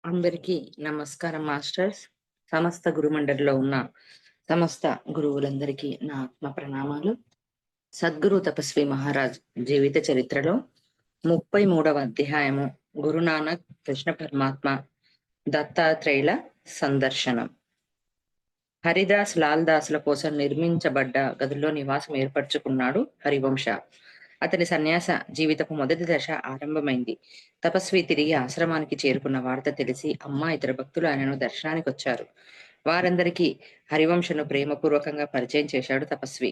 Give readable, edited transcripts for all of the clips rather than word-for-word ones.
అందరికీ నమస్కారం మాస్టర్స్. సమస్త గురుమండలిలో ఉన్న సమస్త గురువులందరికీ నా ఆత్మ ప్రణామాలు. సద్గురు తపస్వి మహారాజ్ జీవిత చరిత్రలో 33వ అధ్యాయము గురునానక్ కృష్ణ పరమాత్మ దత్తాత్రేయుల సందర్శనం. హరిదాస్ లాల్ దాసుల కోసం నిర్మించబడ్డ గదిలో నివాసం ఏర్పరచుకున్నాడు హరివంశ. అతని సన్యాస జీవితపు మొదటి దశ ఆరంభమైంది. తపస్వి తిరిగి ఆశ్రమానికి చేరుకున్న వార్త తెలిసి అమ్మ ఇతర భక్తులు ఆయనను దర్శనానికి వచ్చారు. వారందరికీ హరివంశను ప్రేమపూర్వకంగా పరిచయం చేశాడు తపస్వి.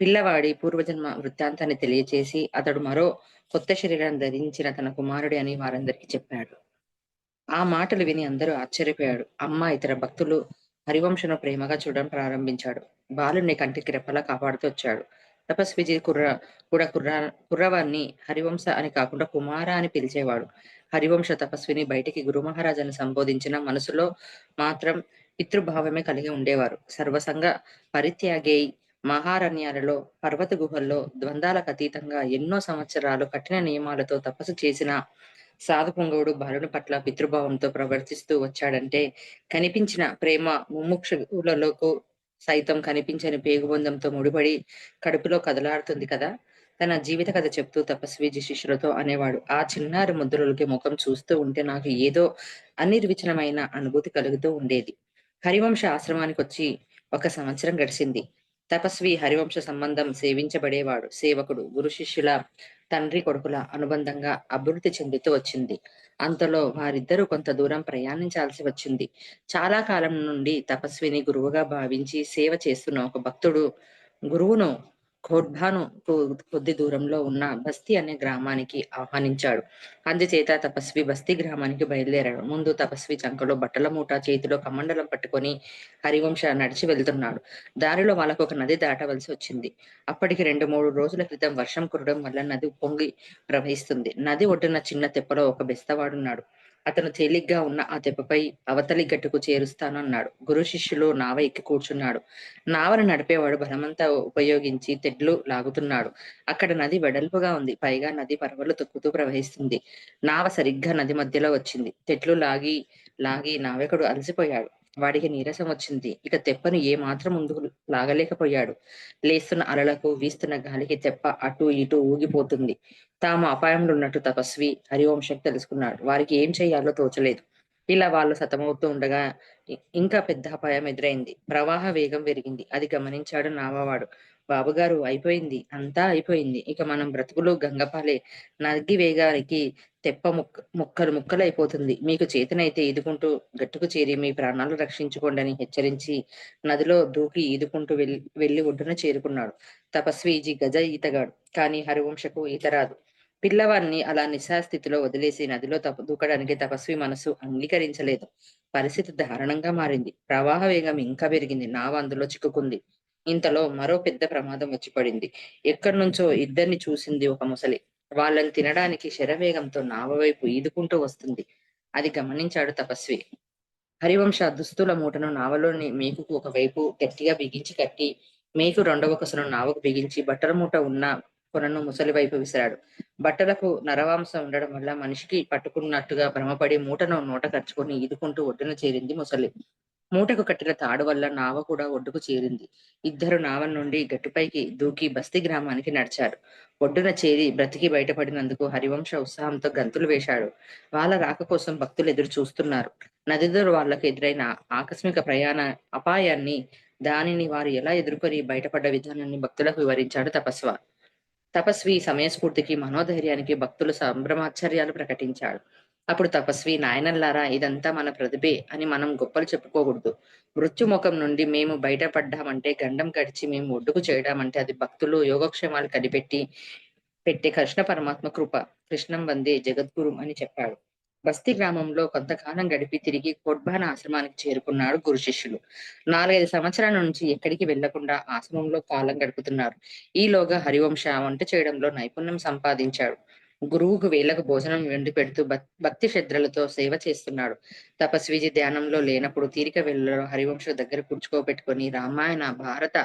పిల్లవాడి పూర్వజన్మ వృత్తాంతాన్ని తెలియచేసి అతడు మరో కొత్త శరీరాన్ని ధరించిన తన కుమారుడి అని వారందరికీ చెప్పాడు. ఆ మాటలు విని అందరూ ఆశ్చర్యపోయాడు. అమ్మ ఇతర భక్తులు హరివంశను ప్రేమగా చూడడం ప్రారంభించాడు. బాలుని కంటికి రెప్పలా కాపాడుతూ వచ్చాడు. తపస్విజీ కుర్రవాన్ని హరివంశ అని కాకుండా కుమార అని పిలిచేవాడు. హరివంశ తపస్విని బయటికి గురు మహారాజాన్ని సంబోధించిన మనసులో మాత్రం పితృభావమే కలిగి ఉండేవారు. సర్వసంగ పరిత్యాగై మహారణ్యాలలో పర్వత గుహల్లో ద్వంద్వాలకు అతీతంగా ఎన్నో సంవత్సరాలు కఠిన నియమాలతో తపస్సు చేసిన సాధు పుంగవుడు బాలుని పట్ల పితృభావంతో ప్రవర్తిస్తూ వచ్చాడంటే కనిపించిన ప్రేమ ముముక్షులకు సైతం కనిపించని పేగుబంధంతో ముడిపడి కడుపులో కదలాడుతుంది కదా. తన జీవిత కథ చెప్తూ తపస్వీజీ శిష్యులతో అనేవాడు. ఆ చిన్నారి ముద్రలకి ముఖం చూస్తూ ఉంటే నాకు ఏదో అనిర్వచనమైన అనుభూతి కలుగుతూ ఉండేది. హరివంశ ఆశ్రమానికి వచ్చి 1 సంవత్సరం గడిచింది. తపస్వి హరివంశ సంబంధం సేవించబడేవాడు. సేవకుడు గురు శిష్యుల తండ్రి కొడుకుల అనుబంధంగా అభివృద్ధి చెందుతూ వచ్చింది. అంతలో వారిద్దరూ కొంత దూరం ప్రయాణించాల్సి వచ్చింది. చాలా కాలం నుండి తపస్విని గురువుగా భావించి సేవ చేస్తున్న ఒక భక్తుడు గురువును ఖోడ్బాను కొద్ది దూరంలో ఉన్న బస్తీ అనే గ్రామానికి ఆహ్వానించాడు. అందుచేత తపస్వి బస్తీ గ్రామానికి బయలుదేరాడు. ముందు తపస్వి చంకలో బట్టల మూట, చేతిలో కమండలం పట్టుకొని హరివంశ నడిచి వెళ్తున్నాడు. దారిలో వాళ్ళకు ఒక నది దాటవలసి వచ్చింది. అప్పటికి 2-3 రోజుల క్రితం వర్షం కురవడం వల్ల నది పొంగి ప్రవహిస్తుంది. నది ఒడ్డున చిన్న తెప్పలో ఒక బెస్తవాడున్నాడు. అతను తేలిగ్గా ఉన్న ఆ తెప్పపై అవతలి గట్టుకు చేరుస్తానన్నాడు. గురు శిష్యులు నావ ఎక్కి కూర్చున్నాడు. నావను నడిపేవాడు బలమంతా ఉపయోగించి తెడ్లు లాగుతున్నాడు. అక్కడ నది వెడల్పుగా ఉంది. పైగా నది పరవళ్లు తొక్కుతూ ప్రవహిస్తుంది. నావ సరిగ్గా నది మధ్యలో వచ్చింది. తెడ్లు లాగి లాగి నావికుడు అలసిపోయాడు. వాడికి నీరసం వచ్చింది. ఇక తెప్పను ఏ మాత్రం ముందుకు లాగలేకపోయాడు. లేస్తున్న అలలకు, వీస్తున్న గాలికి తెప్ప అటు ఇటు ఊగిపోతుంది. తాము అపాయంలో ఉన్నట్టు తపస్వి హరివంశం తెలుసుకున్నాడు. వారికి ఏం చేయాలో తోచలేదు. ఇలా వాళ్ళు సతమవుతూ ఉండగా ఇంకా పెద్ద అపాయం ఎదురైంది. ప్రవాహ వేగం పెరిగింది. అది గమనించాడు నావవాడు. బాబుగారు, అయిపోయింది, అంతా అయిపోయింది. ఇక మనం బ్రతుకులు గంగపాలే. నది వేగానికి తెప్ప ముక్కలు ముక్కలైపోతుంది. మీకు చేతనైతే ఈదుకుంటూ గట్టుకు చేరి మీ ప్రాణాలు రక్షించుకోండి అని హెచ్చరించి నదిలో దూకి ఈదుకుంటూ వెళ్లి ఒడ్డున చేరుకున్నాడు. తపస్వీజీ గజ ఈతగాడు. కానీ హరివంశకు ఈత రాదు. పిల్లవాడిని అలా నిస్సహాయస్థితిలో వదిలేసి నదిలో దూకడానికి తపస్వి మనసు అంగీకరించలేదు. పరిస్థితి దారుణంగా మారింది. ప్రవాహ వేగం ఇంకా పెరిగింది. నావ అందులో చిక్కుకుంది. ఇంతలో మరో పెద్ద ప్రమాదం వచ్చి పడింది. ఎక్కడి నుంచో ఇద్దరిని చూసింది ఒక ముసలి. వాళ్ళని తినడానికి శరవేగంతో నావ వైపు ఈదుకుంటూ వస్తుంది. అది గమనించాడు తపస్వి. హరివంశ దుస్తుల మూటను నావలోని మేకుకు ఒకవైపు గట్టిగా బిగించి కట్టి, మేకు రెండవ కొసను నావకు బిగించి బట్టల మూట ఉన్న కొనను ముసలి వైపు విసిరాడు. బట్టలకు నరవాంసం ఉండడం వల్ల మనిషికి పట్టుకున్నట్టుగా భ్రమపడి మూటను నోట కరుచుకొని ఈదుకుంటూ ఒడ్డున చేరింది ముసలి. మూటకు కట్టిన తాడు వల్ల నావ కూడా ఒడ్డుకు చేరింది. ఇద్దరు నావ నుండి గట్టుపైకి దూకి బస్తీ గ్రామానికి నడిచారు. ఒడ్డున చేరి బ్రతికి బయటపడినందుకు హరివంశ ఉత్సాహంతో గంతులు వేశాడు. వాళ్ళ రాక కోసం భక్తులు ఎదురు చూస్తున్నారు. నదిలో వాళ్లకు ఎదురైన ఆకస్మిక ప్రయాణ అపాయాన్ని, దానిని వారు ఎలా ఎదుర్కొని బయటపడ్డ విధానాన్ని భక్తులకు వివరించాడు తపస్వి సమయస్ఫూర్తికి, మనోధైర్యానికి భక్తులు సంభ్రమాశ్చర్యాలు ప్రకటించాడు. అప్పుడు తపస్వి, నాయనల్లారా, ఇదంతా మన ప్రతిభే అని మనం గొప్పలు చెప్పుకోకూడదు. మృత్యుముఖం నుండి మేము బయటపడ్డామంటే, గండం గడిచి మేము ఒడ్డుకు చేయడామంటే అది భక్తులు యోగక్షేమాలు కనిపెట్టి పెట్టే కృష్ణ పరమాత్మ కృప. కృష్ణం వందే జగద్గురు అని చెప్పాడు. బస్తీ గ్రామంలో కొంతకాలం గడిపి తిరిగి కోడ్బాన ఆశ్రమానికి చేరుకున్నాడు గురు శిష్యులు. 4-5 సంవత్సరాల నుంచి ఎక్కడికి వెళ్లకుండా ఆశ్రమంలో కాలం గడుపుతున్నారు. ఈలోగా హరివంశ వంట చేయడంలో నైపుణ్యం సంపాదించాడు. గురువుకు వేళకు భోజనం వండి పెడుతూ భక్తి శ్రద్ధలతో సేవ చేస్తున్నాడు. తపస్విజీ ధ్యానంలో లేనప్పుడు తీరిక వేళలో హరివంశ దగ్గర కూర్చుకోబెట్టుకొని రామాయణ, భారత,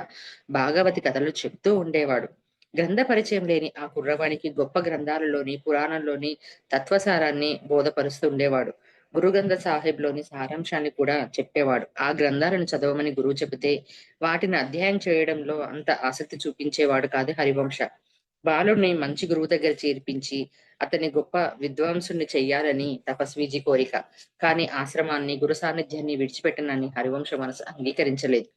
భాగవతి కథలు చెప్తూ ఉండేవాడు. గ్రంథ పరిచయం లేని ఆ కుర్రవానికి గొప్ప గ్రంథాలలోని, పురాణంలోని తత్వసారాన్ని బోధపరుస్తూ ఉండేవాడు. గురుగ్రంథ సాహిబ్‌లోని సారాంశాన్ని కూడా చెప్పేవాడు. ఆ గ్రంథాలను చదవమని గురువు చెబితే, వాటిని అధ్యయనం చేయడంలో అంత ఆసక్తి చూపించేవాడు కాదు హరివంశ. బాలుడిని మంచి గురువు దగ్గర చేర్పించి, అతన్ని గొప్ప విద్వాంసుడిని చెయ్యాలని తపస్వీజీ కోరిక. కానీ ఆశ్రమాన్ని, గురు సాన్నిధ్యాన్ని విడిచిపెట్టనని హరివంశ మనసు అంగీకరించలేదు.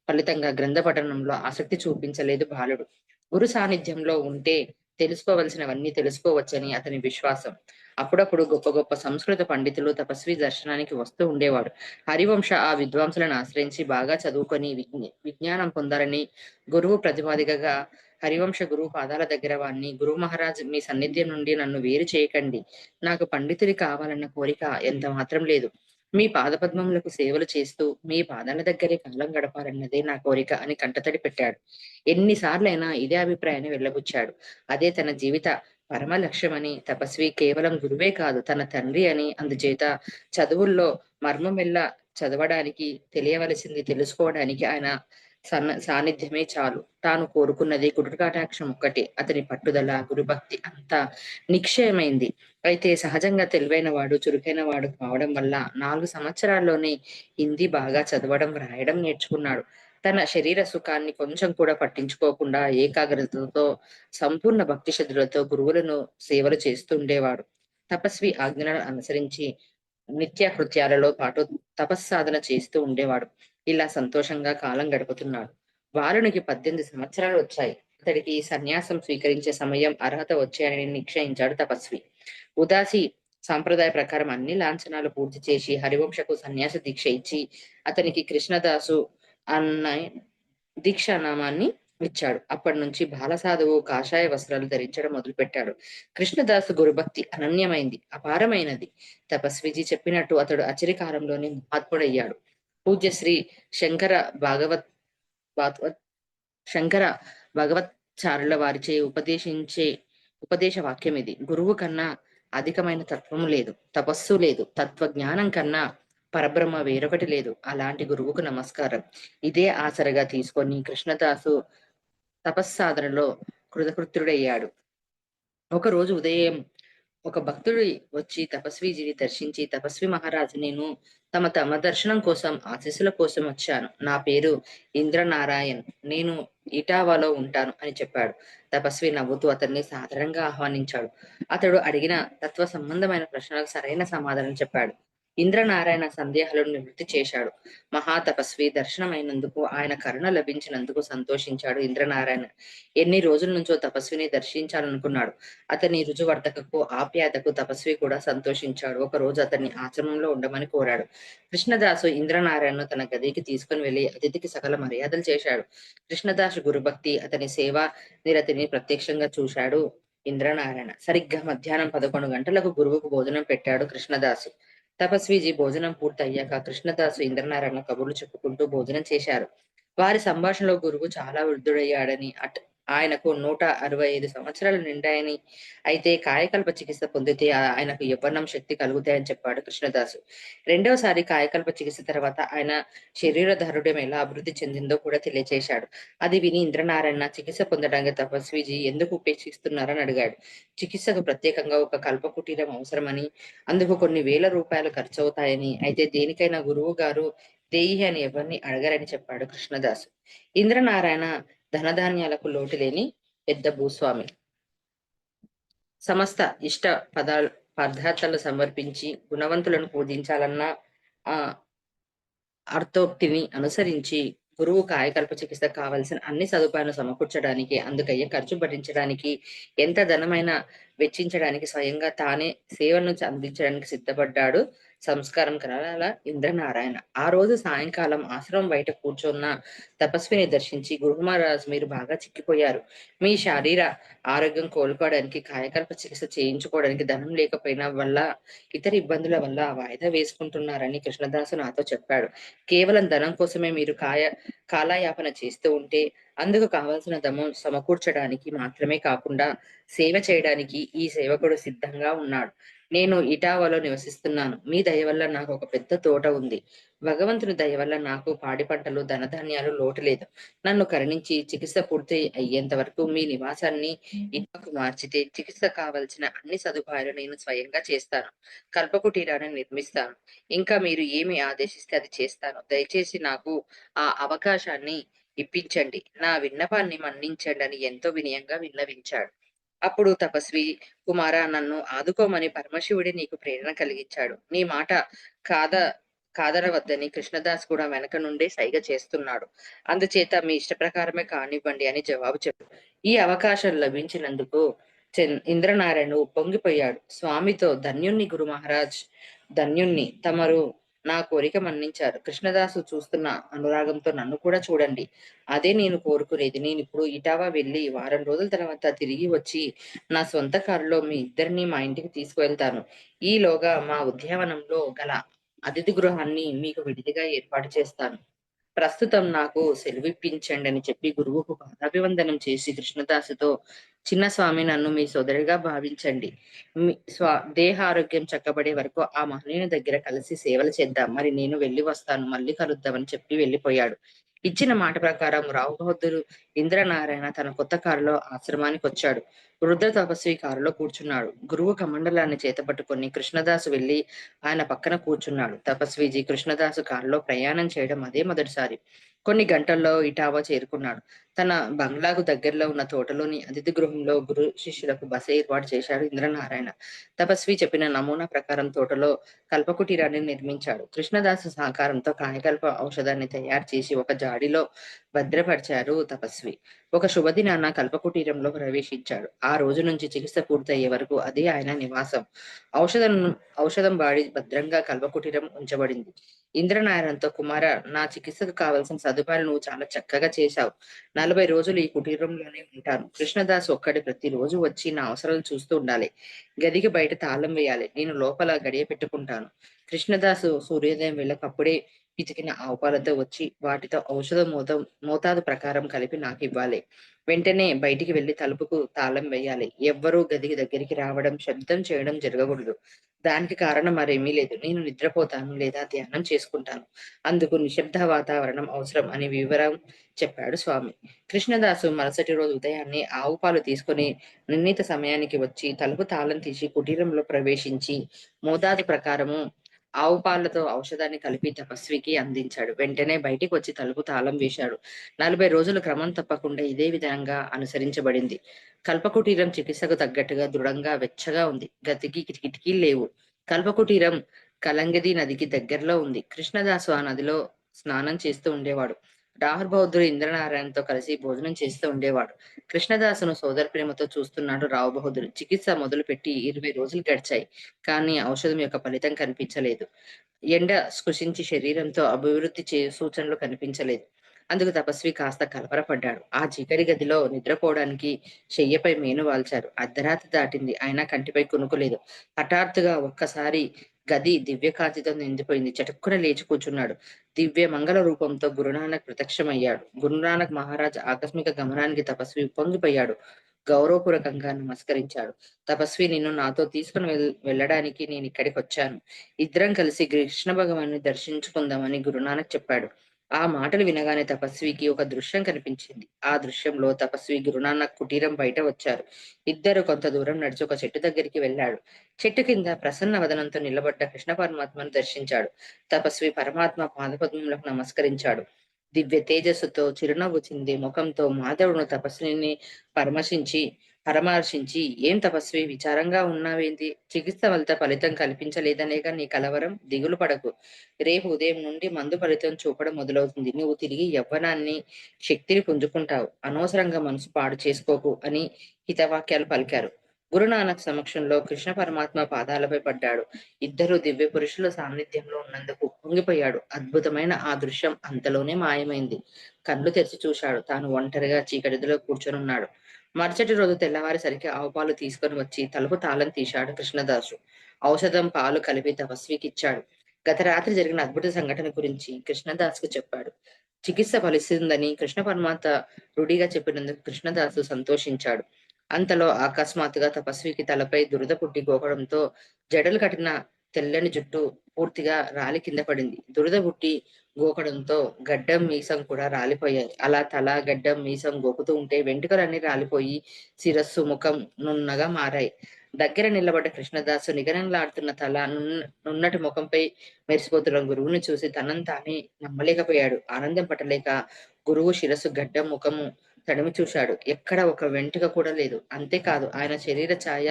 ఫలితంగా గ్రంథ పఠనంలో ఆసక్తి చూపించలేదు బాలుడు. గురు సాన్నిధ్యంలో ఉంటే తెలుసుకోవలసినవన్నీ తెలుసుకోవచ్చని అతని విశ్వాసం. అప్పుడప్పుడు గొప్ప గొప్ప సంస్కృత పండితులు, తపస్వి దర్శనానికి వస్తూ ఉండేవాడు. హరివంశ ఆ విద్వాంసులను ఆశ్రయించి బాగా చదువుకొని విజ్ఞానం పొందాలని గురువు ప్రతిపాదికగా హరివంశ గురువు పాదాల దగ్గర వాణ్ణి, "గురు మహారాజ్ మీ సన్నిధ్యం నుండి నన్ను వేరు చేయకండి. నాకు పండితుడి కావాలన్న కోరిక ఎంత మాత్రం లేదు. మీ పాదపద్మములకు సేవలు చేస్తూ, మీ పాదాల దగ్గరే కాలం గడపాలన్నదే నా కోరిక" అని కంటతడి పెట్టాడు. ఎన్ని సార్లైనా ఇదే అభిప్రాయాన్ని వెళ్ళబుచ్చాడు. అదే తన జీవిత పరమ లక్ష్యమని, తపస్వి కేవలం గురువే కాదు తన తండ్రి అని, అందుచేత చదువుల్లో మర్మమెల్లా చదవడానికి, తెలియవలసింది తెలుసుకోవడానికి ఆయన సాన్నిధ్యమే చాలు. తాను కోరుకున్నది గురుకటాక్షం ఒక్కటే. అతని పట్టుదల, గురుభక్తి అంతా నిక్షయమైంది. అయితే సహజంగా తెలివైన వాడు, చురుకైన వాడు కావడం వల్ల 4 సంవత్సరాల్లోనే హిందీ బాగా చదవడం, వ్రాయడం నేర్చుకున్నాడు. తన శరీర సుఖాన్ని కొంచెం కూడా పట్టించుకోకుండా ఏకాగ్రతతో, సంపూర్ణ భక్తి శ్రద్ధలతో గురువులను సేవలు చేస్తూ ఉండేవాడు. తపస్వి ఆజ్ఞలను అనుసరించి నిత్య కృత్యాలలో పాటు తపస్సాధన చేస్తూ ఉండేవాడు. ఇలా సంతోషంగా కాలం గడుపుతున్నాడు. బాలునికి 18 సంవత్సరాలు వచ్చాయి. అతడికి సన్యాసం స్వీకరించే సమయం, అర్హత వచ్చాయని నిశ్చయించాడు తపస్వి. ఉదాసి సాంప్రదాయ ప్రకారం అన్ని లాంఛనాలు పూర్తి చేసి హరివంశకు సన్యాస దీక్ష ఇచ్చి, అతనికి కృష్ణదాసు అన్న దీక్షానామాన్ని ఇచ్చాడు. అప్పటినుంచి బాలసాధువు కాషాయ వస్త్రాలు ధరించడం మొదలుపెట్టాడు. కృష్ణదాసు గురుభక్తి అనన్యమైంది, అపారమైనది. తపస్విజీ చెప్పినట్టు అతడు అచిరకాలంలోనే మహాత్ముడయ్యాడు. పూజ్య శ్రీ శంకర భాగవత్ భాగవత్ శంకర భగవత్చారుల వారిచే ఉపదేశ వాక్యం ఇది. గురువు కన్నా అధికమైన తత్వము లేదు, తపస్సు లేదు, తత్వజ్ఞానం కన్నా పరబ్రహ్మ వేరొకటి లేదు. అలాంటి గురువుకు నమస్కారం. ఇదే ఆసరగా తీసుకొని కృష్ణదాసు తపస్సాధనలో కృతకృత్యుడయ్యాడు. ఒకరోజు ఉదయం ఒక భక్తుడు వచ్చి తపస్వీజీని దర్శించి, "తపస్వి మహారాజు, నేను తమ దర్శనం కోసం, ఆశీస్సుల కోసం వచ్చాను. నా పేరు ఇంద్రనారాయణ్. నేను ఇటావాలో ఉంటాను" అని చెప్పాడు. తపస్వి నవ్వుతూ అతన్ని సాదరంగా ఆహ్వానించాడు. అతడు అడిగిన తత్వ సంబంధమైన ప్రశ్నలకు సరైన సమాధానం చెప్పాడు. ఇంద్రనారాయణ సందేహాలను నివృత్తి చేశాడు. మహాతపస్వి దర్శనమైనందుకు, ఆయన కరుణ లభించినందుకు సంతోషించాడు ఇంద్రనారాయణ. ఎన్ని రోజుల నుంచో తపస్విని దర్శించాలనుకున్నాడు. అతని రుజువర్తకకు, ఆప్యాయతకు తపస్వి కూడా సంతోషించాడు. ఒకరోజు అతన్ని ఆశ్రమంలో ఉండమని కోరాడు. కృష్ణదాసు ఇంద్రనారాయణను తన గదికి తీసుకుని వెళ్లి అతిథికి సకల మర్యాదలు చేశాడు. కృష్ణదాసు గురుభక్తి, అతని సేవా నిరతిని ప్రత్యక్షంగా చూశాడు ఇంద్రనారాయణ. సరిగ్గా మధ్యాహ్నం 11 గంటలకు గురువుకు భోజనం పెట్టాడు కృష్ణదాసు. తపస్వీజీ భోజనం పూర్తయ్యాక కృష్ణదాసు ఇంద్రనారాయణ కబుర్లు చెప్పుకుంటూ భోజనం చేశారు. వారి సంభాషణలో గురువు చాలా వృద్ధుడయ్యాడని, ఆయనకు 165 సంవత్సరాలు నిండాయని, అయితే కాయకల్ప చికిత్స పొందితే ఆయనకు యవ్వనం, శక్తి కలుగుతాయని చెప్పాడు కృష్ణదాసు. రెండవసారి కాయకల్ప చికిత్స తర్వాత ఆయన శరీరదారుఢ్యం ఎలా అభివృద్ధి చెందిందో కూడా తెలియచేశాడు. అది విని ఇంద్రనారాయణ చికిత్స పొందడానికి తపస్వీజీ ఎందుకు ఉపేక్షిస్తున్నారని అడిగాడు. చికిత్సకు ప్రత్యేకంగా ఒక కల్పకుటీరం అవసరమని, అందుకు కొన్ని వేల రూపాయలు ఖర్చవుతాయని, అయితే దేనికైనా గురువు గారు దేయి అని ఎవరిని అడగరని చెప్పాడు కృష్ణదాసు. ఇంద్రనారాయణ ధనధాన్యాలకు లోటు లేని పెద్ద భూస్వామి. సమస్త ఇష్ట పదార్థాలు సమర్పించి గుణవంతులను పూజించాలన్న ఆ అర్థోక్తిని అనుసరించి గురువు కాయకల్ప చికిత్సకు కావలసిన అన్ని సదుపాయాలను సమకూర్చడానికి, అందుకయ్యే ఖర్చు భరించడానికి, ఎంత ధనమైనా వెచ్చించడానికి స్వయంగా తానే సేవలను అందించడానికి సిద్ధపడ్డాడు సంస్కారం కల ఇంద్రనారాయణ. ఆ రోజు సాయంకాలం ఆశ్రమం బయట కూర్చున్న తపస్విని దర్శించి, "గురు మహారాజ్, మీరు బాగా చిక్కిపోయారు. మీ శరీర ఆరోగ్యం కోలుకోవడానికి, కాయకల్ప చికిత్స చేయించుకోవడానికి ధనం లేకపోయినా వల్ల, ఇతర ఇబ్బందుల వల్ల వాయిదా వేసుకుంటున్నారని కృష్ణదాసు నాతో చెప్పాడు. కేవలం ధనం కోసమే మీరు కాలయాపన చేస్తూ ఉంటే అందుకు కావలసిన ధనం సమకూర్చడానికి మాత్రమే కాకుండా సేవ చేయడానికి ఈ సేవకుడు సిద్ధంగా ఉన్నాడు. నేను ఇటావాలో నివసిస్తున్నాను. మీ దయ వల్ల నాకు ఒక పెద్ద తోట ఉంది. భగవంతుని దయ వల్ల నాకు పాడి పంటలు, ధనధాన్యాలు లోటు లేదు. నన్ను కరుణించి చికిత్స పూర్తి అయ్యేంత వరకు మీ నివాసాన్ని ఇటుకు మార్చితే చికిత్స కావలసిన అన్ని సదుపాయాలు నేను స్వయంగా చేస్తాను. కల్పకుటీరాన్ని నిర్మిస్తాను. ఇంకా మీరు ఏమి ఆదేశిస్తే అది చేస్తాను. దయచేసి నాకు ఆ అవకాశాన్ని ఇప్పించండి. నా విన్నపాన్ని మన్నించండి అని ఎంతో వినయంగా విన్నవించాడు. అప్పుడు తపస్వి, కుమారా, నన్ను ఆదుకోమని పరమశివుడే నీకు ప్రేరణ కలిగించాడు. నీ మాట కాద కాదనవద్దని కృష్ణదాస్ కూడా వెనక నుండే సైగ చేస్తున్నాడు. అందుచేత మీ ఇష్ట ప్రకారమే కానివ్వండి అని జవాబు చెప్పాడు. ఈ అవకాశం లభించినందుకు ఇంద్రనారాయణ ఉప్పొంగిపోయాడు. స్వామితో, ధన్యుణ్ణి గురు మహారాజ్, ధన్యుణ్ణి. తమరు నా కోరిక మన్నించారు. కృష్ణదాసు చూస్తున్న అనురాగంతో నన్ను కూడా చూడండి. అదే నేను కోరుకునేది. నేనిప్పుడు ఇటావా వెళ్ళి వారం రోజుల తర్వాత తిరిగి వచ్చి నా సొంత కారులో మీ ఇద్దరిని మా ఇంటికి తీసుకువెళ్తాను. ఈలోగా మా ఉద్యానవనంలో గల అతిథి గృహాన్ని మీకు విడిదిగా ఏర్పాటు చేస్తాను. ప్రస్తుతం నాకు సెలవిప్పించండి అని చెప్పి గురువుకు పాదాభివందనం చేసి కృష్ణదాసుతో, చిన్న స్వామి, నన్ను మీ సోదరిగా భావించండి. మీ దేహారోగ్యం చక్కబడే వరకు ఆ మహనీయుని దగ్గర కలిసి సేవలు చేద్దాం. మరి నేను వెళ్ళి వస్తాను. మళ్ళీ కలుద్దామని చెప్పి వెళ్ళిపోయాడు. ఇచ్చిన మాట ప్రకారం రావు బహదూరు ఇంద్రనారాయణ తన కొత్త కారులో ఆశ్రమానికి వచ్చాడు. వృద్ధ తపస్వి కారులో కూర్చున్నాడు. గురువు కమండలాన్ని చేతపట్టుకొని కృష్ణదాసు వెళ్లి ఆయన పక్కన కూర్చున్నాడు. తపస్వీజీ కృష్ణదాసు కారులో ప్రయాణం చేయడం అదే మొదటిసారి. కొన్ని గంటల్లో ఇటావా చేరుకున్నాడు. తన బంగ్లాకు దగ్గరలో ఉన్న తోటలోని అతిథి గృహంలో గురు శిష్యులకు బస ఏర్పాటు చేశాడు ఇంద్రనారాయణ. తపస్వి చెప్పిన నమూనా ప్రకారం తోటలో కల్పకుటీరాన్ని నిర్మించాడు. కృష్ణదాసు సహకారంతో కాయకల్ప ఔషధాన్ని తయారు చేసి ఒక జాడిలో భద్రపరిచారు తపస్వి. ఒక శుభదినాన కల్పకుటీరంలో ప్రవేశించాడు. ఆ రోజు నుంచి చికిత్స పూర్తయ్యే వరకు అదే ఆయన నివాసం. ఔషధం ఔషధం వాడి భద్రంగా కల్పకుటీరం ఉంచబడింది. ఇంద్రనారాయణతో, కుమార, నా చికిత్సకు కావలసిన సదుపాయాలు నువ్వు చాలా చక్కగా చేశావు. 40 రోజులు ఈ కుటీరంలోనే ఉంటాను. కృష్ణదాస్ ఒక్కడి ప్రతిరోజు వచ్చి నా అవసరాలు చూస్తూ ఉండాలి. గదికి బయట తాళం వేయాలి. నేను లోపల గడియ పెట్టుకుంటాను. కృష్ణదాసు సూర్యోదయం వెళ్ళకప్పుడే పితికిన ఆవు పాలతో వచ్చి వాటితో ఔషధ మోతాదు ప్రకారం కలిపి నాకివ్వాలి. వెంటనే బయటికి వెళ్లి తలుపుకు తాళం వేయాలి. ఎవ్వరూ గదికి దగ్గరికి రావడం, శబ్దం చేయడం జరగకూడదు. దానికి కారణం మరేమీ లేదు. నేను నిద్రపోతాను లేదా ధ్యానం చేసుకుంటాను. అందుకు నిశ్శబ్ద వాతావరణం అవసరం అని వివరం చెప్పాడు స్వామి. కృష్ణదాసు మరుసటి రోజు ఉదయాన్నే ఆవు పాలు తీసుకుని నిర్ణీత సమయానికి వచ్చి తలుపు తాళం తీసి కుటీరంలో ప్రవేశించి మోతాదు ప్రకారము ఆవు పాలతో ఔషధాన్ని కలిపి తపస్వికి అందించాడు. వెంటనే బయటికి వచ్చి తలుపు తాళం వేశాడు. 40 రోజులు క్రమం తప్పకుండా ఇదే విధంగా అనుసరించబడింది. కల్పకుటీరం చికిత్సకు తగ్గట్టుగా దృఢంగా వెచ్చగా ఉంది. గదికి కిటికీలు లేవు. కల్పకుటీరం కలంగది నదికి దగ్గరలో ఉంది. కృష్ణదాసు ఆ నదిలో స్నానం చేస్తూ ఉండేవాడు. రాహుల్ బహదూర్ ఇంద్రనారాయణతో కలిసి భోజనం చేస్తూ ఉండేవాడు. కృష్ణదాసును సోదర ప్రేమతో చూస్తున్నాడు రావు బహదూర్. చికిత్స మొదలుపెట్టి 20 రోజులు గడిచాయి. కానీ ఔషధం యొక్క ఫలితం కనిపించలేదు. ఎండ స్పృశించి శరీరంతో అభివృద్ధి సూచనలు కనిపించలేదు. అందుకు తపస్వి కాస్త కలవరపడ్డాడు. ఆ చీకటి గదిలో నిద్రపోవడానికి శయ్యపై మేను వాల్చారు. అర్ధరాత్రి దాటింది. అయినా కంటిపై కునుకులేదు. హఠాత్తుగా ఒక్కసారి గది దివ్యకాంతితో నిండిపోయింది. చటుక్కున లేచి కూర్చున్నాడు. దివ్య మంగళ రూపంతో గురునానక్ ప్రత్యక్షమయ్యాడు. గురునానక్ మహారాజ్ ఆకస్మిక గమనానికి తపస్వి పొంగిపోయాడు. గౌరవపూర్వకంగా నమస్కరించాడు. తపస్వి, నిన్ను నాతో తీసుకుని వెళ్ళడానికి నేను ఇక్కడికి వచ్చాను. ఇద్దరం కలిసి కృష్ణ భగవాన్ని దర్శించుకుందామని గురునానక్ చెప్పాడు. ఆ మాటలు వినగానే తపస్వికి ఒక దృశ్యం కనిపించింది. ఆ దృశ్యంలో తపస్వి గురునానక్ కుటీరం బయట వచ్చారు. ఇద్దరు కొంత దూరం నడిచి ఒక చెట్టు దగ్గరికి వెళ్ళాడు. చెట్టు కింద ప్రసన్న వదనంతో నిలబడ్డ కృష్ణ పరమాత్మను దర్శించాడు. తపస్వి పరమాత్మ పాదపద్మములకు నమస్కరించాడు. దివ్య తేజస్సుతో చిరునవ్వు చింది ముఖంతో మాధవుడు తపస్విని పరామర్శించి పరామర్శించి ఏం తపస్వి, విచారంగా ఉన్నావేంటి? చికిత్స వల్ల ఫలితం కల్పించలేదనేగా నీ కలవరం. దిగులు పడకు. రేపు ఉదయం నుండి మందు ఫలితం చూపడం మొదలవుతుంది. నువ్వు తిరిగి యవ్వనాన్ని, శక్తిని పుంజుకుంటావు. అనవసరంగా మనసు పాడు చేసుకోకు అని హితవాక్యాలు పలికారు. గురునానక్ సమక్షంలో కృష్ణ పరమాత్మ పాదాలపై పడ్డాడు. ఇద్దరు దివ్య పురుషుల సాన్నిధ్యంలో ఉన్నందుకు పొంగిపోయాడు. అద్భుతమైన ఆ దృశ్యం అంతలోనే మాయమైంది. కళ్ళు తెరిచి చూశాడు. తాను ఒంటరిగా చీకటిలో కూర్చొనున్నాడు. మరుసటి రోజు తెల్లవారేసరికి ఆవు పాలు తీసుకొని వచ్చి తలుపు తాళం తీశాడు కృష్ణదాసు. ఔషధం, పాలు కలిపి తపస్వికి ఇచ్చాడు. గత రాత్రి జరిగిన అద్భుత సంఘటన గురించి కృష్ణదాస్‌కు చెప్పాడు. చికిత్స ఫలిస్తుందని కృష్ణ పరమాత్మ రుడిగా చెప్పినందుకు కృష్ణదాసు సంతోషించాడు. అంతలో అకస్మాత్తుగా తపస్వికి తలపై దురద పుట్టి గోకడంతో జడలు కట్టిన తెల్లని జుట్టు పూర్తిగా రాలి కింద పడింది. దురద పుట్టి గోకడంతో గడ్డం, మీసం కూడా రాలిపోయాయి. అలా తల, గడ్డం, మీసం గోకుతూ ఉంటే వెంట్రుకలన్నీ రాలిపోయి శిరస్సు, ముఖం నున్నగా మారాయి. దగ్గర నిలబడ్డ కృష్ణదాసు నిగనిగలాడుతున్న తల, నున్నటి ముఖంపై మెరిసిపోతున్న గురువుని చూసి తనను తానే నమ్మలేకపోయాడు. ఆనందం పట్టలేక గురువు శిరస్సు, గడ్డం, ముఖము తడిమి చూశాడు. ఎక్కడ ఒక వెంట్రుక కూడా లేదు. అంతేకాదు ఆయన శరీర ఛాయ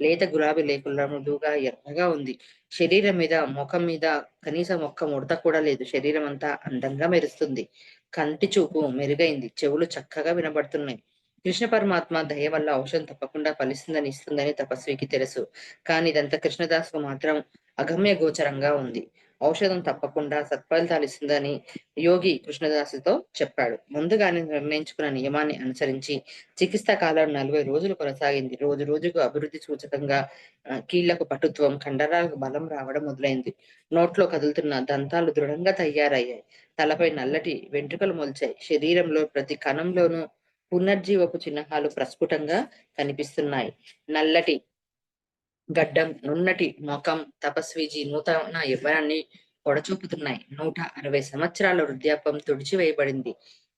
లేత గులాబీ లేకుండా మృదువుగా ఎర్రగా ఉంది. శరీరం మీద, ముఖం మీద కనీసం ఒక్క ముడత కూడా లేదు. శరీరం అంతా అందంగా మెరుస్తుంది. కంటి చూపు మెరుగైంది. చెవులు చక్కగా వినబడుతున్నాయి. కృష్ణ పరమాత్మ దయ వల్ల ఔషధం తప్పకుండా ఫలిస్తుందని, ఇస్తుందని తపస్వికి తెలుసు. కానీ ఇదంతా కృష్ణదాసుకు మాత్రం అగమ్య గోచరంగా ఉంది. ఔషధం తప్పకుండా సత్ఫలితాలు ఇస్తుందని యోగి కృష్ణదాసుతో చెప్పాడు. ముందుగానే నిర్ణయించుకున్న నియమాన్ని అనుసరించి చికిత్స కాలం 40 రోజులు కొనసాగింది. రోజు రోజుకు అభివృద్ధి సూచకంగా కీళ్లకు పటుత్వం, కండరాలకు బలం రావడం మొదలైంది. నోట్లో కదులుతున్న దంతాలు దృఢంగా తయారయ్యాయి. తలపై నల్లటి వెంట్రుకలు మొలిచాయి. శరీరంలో ప్రతి కణంలోనూ పునర్జీవపు చిహ్నాలు ప్రస్ఫుటంగా కనిపిస్తున్నాయి. నల్లటి గడ్డం, నున్నటి మొఖం తపస్విజీ నూతన యవ్వనాన్ని పొడచూపుతున్నాయి. 160 సంవత్సరాల వృద్ధాప్యం తుడిచివేయబడింది.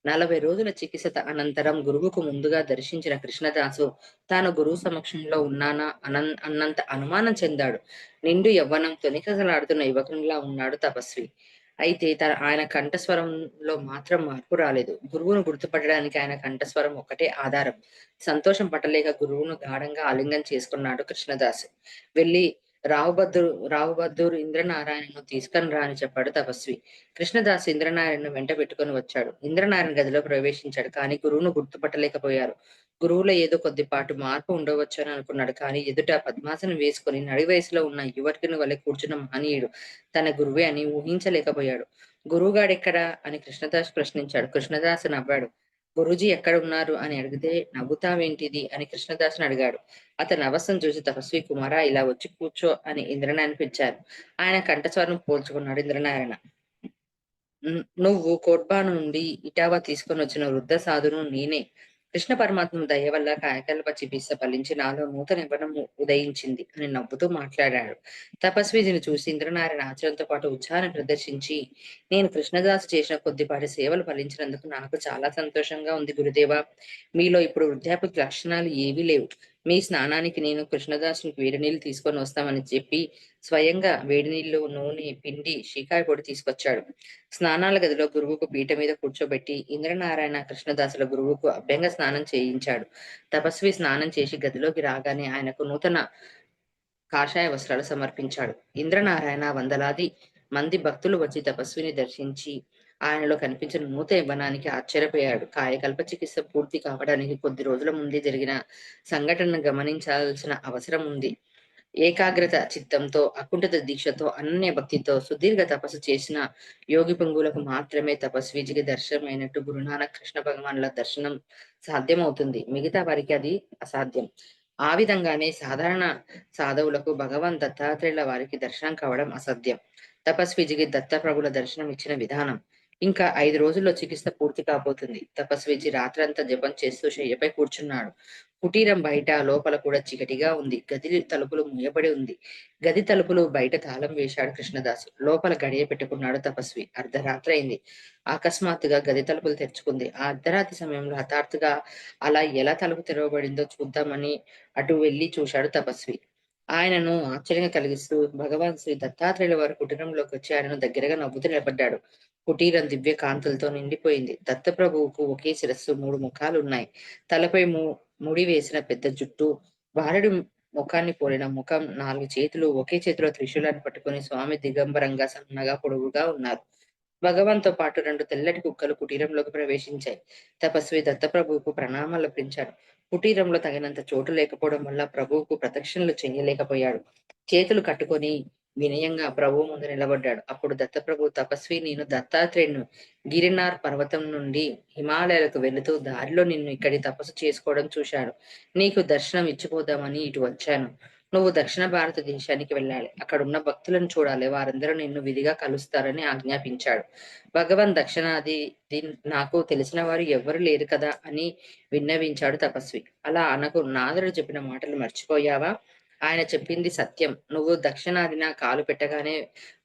40 రోజుల చికిత్స అనంతరం గురువుకు ముందుగా దర్శించిన కృష్ణదాసు తాను గురువు సమక్షంలో ఉన్నానా అన్నంత అనుమానం చెందాడు. నిండు యవ్వనం తొణికిసలాడుతున్న యువకునిలా ఉన్నాడు తపస్వి. అయితే ఆయన కంఠస్వరంలో మాత్రం మార్పు రాలేదు. గురువును గుర్తుపట్టడానికి ఆయన కంఠస్వరం ఒక్కటే ఆధారం. సంతోషం పట్టలేక గురువును గాఢంగా ఆలింగనం చేసుకున్నాడు కృష్ణదాసు. వెళ్ళి రావు బహదూర్ ఇంద్రనారాయణను తీసుకొని రా అని చెప్పాడు తపస్వి. కృష్ణదాసు ఇంద్రనారాయణను వెంట పెట్టుకొని వచ్చాడు. ఇంద్రనారాయణ గదిలో ప్రవేశించాడు. కానీ గురువును గుర్తుపట్టలేకపోయారు. గురువులో ఏదో కొద్దిపాటు మార్పు ఉండవచ్చు అని అనుకున్నాడు. కానీ ఎదుట పద్మాసనం వేసుకొని నడి వయసులో ఉన్న యువకుని వలె కూర్చున్న మహనీయుడు తన గురువే అని ఊహించలేకపోయాడు. గురువుగాడెక్కడా అని కృష్ణదాస్ ప్రశ్నించాడు. కృష్ణదాసు నవ్వాడు. గురూజీ ఎక్కడ ఉన్నారు అని అడిగితే నవ్వుతావేంటిది అని కృష్ణదాసుని అడిగాడు. అతని అవస్థను చూసి తపస్వి కుమారా ఇలా వచ్చి కూర్చో అని ఇంద్రనారాయణ పిలిచారు. ఆయన కంఠస్వరం పోల్చుకున్నాడు ఇంద్రనారాయణ. నువ్వు కోట్బా నుండి ఇటావా తీసుకొని వచ్చిన వృద్ధ సాధును నేనే. కృష్ణ పరమాత్మ దయ వల్ల కాయకల్ప చికిత్స ఫలించి నాలో నూతన యవ్వనం ఉదయించింది అని నవ్వుతూ మాట్లాడాడు. తపస్విని చూసి ఇంద్రనారాయణ ఆచరణతో పాటు ఉత్సాహాన్ని ప్రదర్శించి నేను కృష్ణదాసు చేసిన కొద్దిపాటి సేవలు ఫలించినందుకు నాకు చాలా సంతోషంగా ఉంది గురుదేవా. మీలో ఇప్పుడు వృద్ధాప్య లక్షణాలు ఏవీ లేవు. మీ స్నానానికి నేను కృష్ణదాసునికి వేడి నీళ్లు తీసుకొని వస్తామని చెప్పి స్వయంగా వేడి నీళ్లు, నూనె, పిండి, షీకాయ పొడి తీసుకొచ్చాడు. స్నానాల గదిలో గురువుకు పీట మీద కూర్చోబెట్టి ఇంద్రనారాయణ కృష్ణదాసుల గురువుకు అభ్యంగ స్నానం చేయించాడు. తపస్వి స్నానం చేసి గదిలోకి రాగానే ఆయనకు నూతన కాషాయ వస్త్రాలు సమర్పించాడు. ఇంద్రనారాయణ వందలాది మంది భక్తులు వచ్చి తపస్విని దర్శించి ఆయనలో కనిపించిన నూతన యవ్వనానికి ఆశ్చర్యపోయాడు. కాయకల్ప చికిత్స పూర్తి కావడానికి కొద్ది రోజుల ముందే జరిగిన సంఘటనను గమనించాల్సిన అవసరం ఉంది. ఏకాగ్రత చిత్తంతో, అకుంఠిత దీక్షతో, అనన్య భక్తితో సుదీర్ఘ తపస్సు చేసిన యోగి పొంగులకు మాత్రమే తపస్విజికి దర్శనమైనట్టు గురునానక్ కృష్ణ భగవానుల దర్శనం సాధ్యమవుతుంది. మిగతా వారికి అది అసాధ్యం. ఆ విధంగానే సాధారణ సాధవులకు భగవాన్ దత్తాత్రేయుల వారికి దర్శనం కావడం అసాధ్యం. తపస్విజికి దత్తప్రభుల దర్శనం ఇచ్చిన విధానం. ఇంకా 5 రోజుల్లో చికిత్స పూర్తి కాబోతుంది. తపస్విజి రాత్రంతా జపం చేస్తూ శయ్యపై కూర్చున్నాడు. కుటీరం బయట లోపల కూడా చీకటిగా ఉంది. గది తలుపులు మూయబడి ఉంది. గది తలుపులు బయట తాళం వేశాడు కృష్ణదాసు. లోపల గడియ పెట్టుకున్నాడు తపస్వి. అర్ధరాత్రి అయింది. అకస్మాత్తుగా గది తలుపులు తెరుచుకుంది. ఆ అర్ధరాత్రి సమయంలో హఠాత్తుగా అలా ఎలా తలుపు తెరవబడిందో చూద్దామని అటు వెళ్లి చూశాడు తపస్వి. ఆయనను ఆశ్చర్యంగా కలిగిస్తూ భగవాన్ శ్రీ దత్తాత్రేయుల వారి కుటీరంలోకి వచ్చి ఆయనను దగ్గరగా నవ్వుతూ నిలబడ్డాడు. కుటీరం దివ్య కాంతులతో నిండిపోయింది. దత్తప్రభువుకు ఒకే శిరస్సు, 3 ముఖాలున్నాయి. తలపై ముడి వేసిన పెద్ద జుట్టు, బాలుడి ముఖాన్ని పోలిన ముఖం, 4 చేతులు, ఒకే చేతిలో త్రిశూలాన్ని పట్టుకుని స్వామి దిగంబరంగా సన్నగా పొడవుగా ఉన్నారు. భగవాన్‌తో పాటు 2 తెల్లటి కుక్కలు కుటీరంలోకి ప్రవేశించాయి. తపస్వి దత్తప్రభువుకు ప్రణామాలర్పించాడు. కుటీరంలో తగినంత చోటు లేకపోవడం వల్ల ప్రభువుకు ప్రదక్షిణలు చేయలేకపోయాడు. చేతులు కట్టుకొని వినయంగా ప్రభువు ముందు నిలబడ్డాడు. అప్పుడు దత్తప్రభువు తపస్వి నేను దత్తాత్రేయుడును. గిరినార్ పర్వతం నుండి హిమాలయాలకు వెళుతూ దారిలో నిన్ను ఇక్కడి తపస్సు చేసుకోవడం చూశాను. నీకు దర్శనం ఇచ్చిపోదామని ఇటు వచ్చాను. నువ్వు దక్షిణ భారతదేశానికి వెళ్ళాలి. అక్కడున్న భక్తులను చూడాలి. వారందరూ నిన్ను విధిగా కలుస్తారని ఆజ్ఞాపించాడు. భగవాన్ దక్షిణాది నాకు తెలిసిన వారు ఎవ్వరు లేరు కదా అని విన్నవించాడు తపస్వి. అలా అనకు, నాథుడు చెప్పిన మాటలు మర్చిపోయావా? ఆయన చెప్పింది సత్యం. నువ్వు దక్షిణాదిన కాలు పెట్టగానే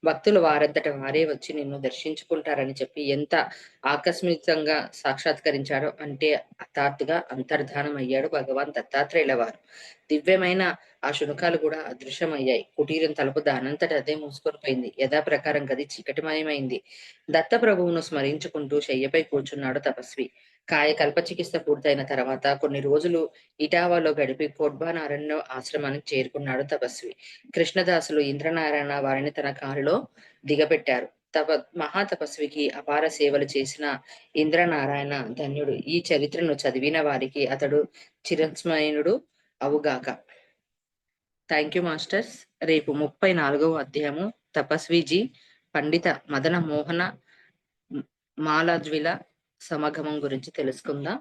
భక్తులు వారంతట వారే వచ్చి నిన్ను దర్శించుకుంటారని చెప్పి ఎంత ఆకస్మికంగా సాక్షాత్కరించాడో అంటే హఠాత్తుగా అంతర్ధానం అయ్యాడు భగవాన్ దత్తాత్రేయుల వారు. దివ్యమైన ఆ శునకాలు కూడా అదృశ్యమయ్యాయి. కుటీరం తలుపు దానంతట అదే మూసుకొని పోయింది. యథాప్రకారం గది చీకటిమయమైంది. దత్త ప్రభువును స్మరించుకుంటూ శయ్యపై కూర్చున్నాడు తపస్వి. కాయకల్ప చికిత్స పూర్తయిన తర్వాత కొన్ని రోజులు ఇటావాలో గడిపి కోడ్బాన్ అరణ్య ఆశ్రమానికి చేరుకున్నాడు తపస్వి. కృష్ణదాసులు ఇంద్రనారాయణ వారిని తన కారులో దిగబెట్టారు. మహాతపస్వికి అపార సేవలు చేసిన ఇంద్రనారాయణ ధన్యుడు. ఈ చరిత్రను చదివిన వారికి అతడు చిరస్మరణుడు అవుగాక. Thank you masters. రేపు 34వ అధ్యాయము తపస్విజీ పండిత మదన మోహన మాలద్విల సమగమం గురించి తెలుసుకుందాం.